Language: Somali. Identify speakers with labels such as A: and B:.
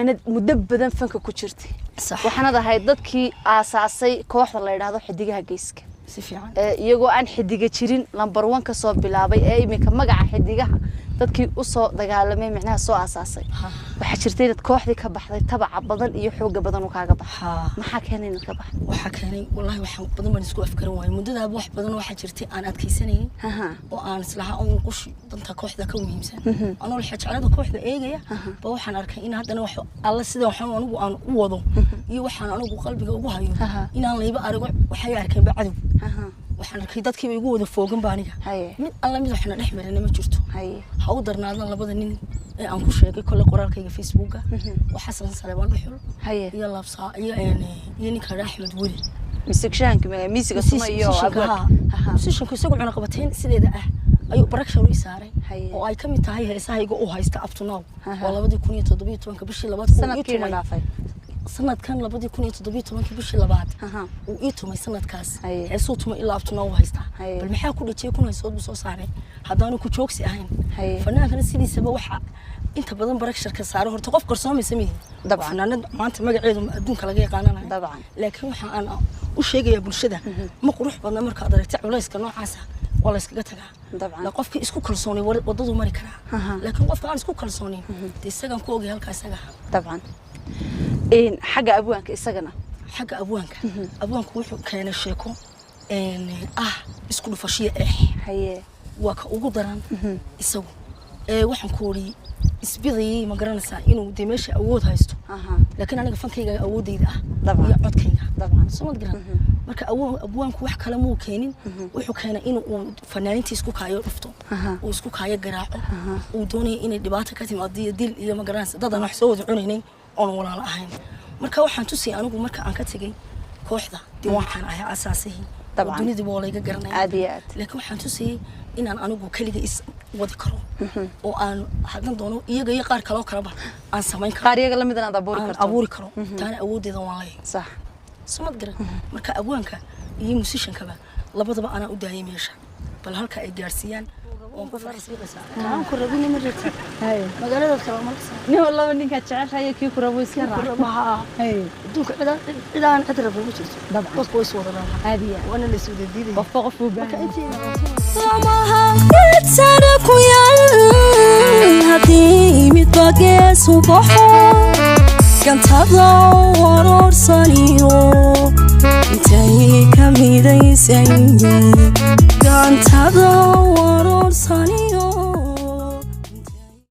A: fanaanad muddo badan fanka ku jirtay waxaana ahayd dadkii aasaasay kooxda la yiraahdo xidigaha geeska
B: si fiican
A: iyagoo aan xidiga jirin number 1 ka soo bilaabay ee iminka magaca xidigaha dadkii u soo dagaalamay macnaha soo aasaasay waxa jirtay dad kooxdii ka baxday tabaca badan iyo xoog badan oo kaaga baxay maxaa keenay in ka baxay
B: waxa keenay wallahi waxa badan baan isku afkaran waay muddada wax badan waxa jirtay aan adkaysanay oo aan islaha oo qushi danta kooxda ka muhiimsan anoo la xajaalada kooxda eegaya ba waxaan arkay in haddana wax alla sida waxaan anigu aan u wado iyo waxaan anigu qalbiga ugu hayo inaan layba arigo waxay arkeen bacadu waxaan arkay dadkii igu wada foogan baaniga mid alla mid waxna dhexmarina ma jirto ha u darnaadna labada nin ee aan ku sheegay kole qoraalkayga Facebook waxa Xasan Saleebaan Dhuxul iyo Labsa iyo ninka Axmed Weli
A: misigshaanka miisiga suma iyo
B: abad musishanku isagu cuna qabateen sideeda ah ayuu barakshan u saaray oo ay kamid tahay heesahayga u haysta up to now waa 2017 bishii 2
A: sanadkii dhaafay
B: sanadkan 2017 bishii 2 uu ii tumay sanadkaas heesuu tumay ilaa up to now haysta bal maxaa ku dhacay kun heesood soo saaray hadaan ku joogsi ahayn fanaanka sidiisaba waxa inta badan baraksharka saaro horta qof qarsoomay sameeyay fanaanad maanta magaceedu adduunka laga yaqaananayo laakiin waxa aan u sheegaya bulshada ma qurux badna marka aad aragtay culayska noocaas wala iskaga tagaa la qofkii isku kalsoonay wadadu mari kara laakiin qofka aan isku kalsoonin isagan ku ogay halka isaga
A: dabcan حاجة أبوانك إسقنا
B: حاجة أبوانك وحو كان شيكو إسكولو فشية
A: هي
B: وكا وقدران إسو وحن كوري إسبيضي مقرانسا إنو ديماشي أود هايستو لكن أنا فانكيغا أود إيدا
A: طبعا
B: يقعد كيغا
A: طبعا
B: سمد قران marka abwaanku wax kala muu keenin wuxuu keenay in uu fanaaniintii isku kaayo dhufto oo isku kaayo garaaco uu doonay inay dhibaato ka timaado dil iyo magaranaysa dad aan wax soo wada cunaynay oo walaal ahayn marka waxaan tusay anigu marka aan ka tagay kooxda diiwaankan ayaa asaasay dunida waa la iga garanay laakiin waxaan tusay inaan anigu kaliga is wadi karo oo aan hadan doono iyaga iyo qaar kale oo kala baa aan sameyn karo
A: qaar iyaga lamid aan abuuri
B: karo taana awoodeeda waan leeyahay
A: sax
B: samad garan marka abwaanka iyo musishankaba labadaba ana u daayay meesha bal halka ay gaarsiiyaan oo ku farxaysaa aan ku rabin ma jirto magaalada kale ma lasan
A: ni walaba ninka jeceshay kii ku rabo iska
B: raac duunka cidaan adrab ma jirto dadku way soo wadaan caadiya wana la soo diiday
A: qof u baahan
B: samaha tsara ku yal hadii mid bagees u baxo kantada warorsaniyo intay kamidaysan kantada warorsaniyo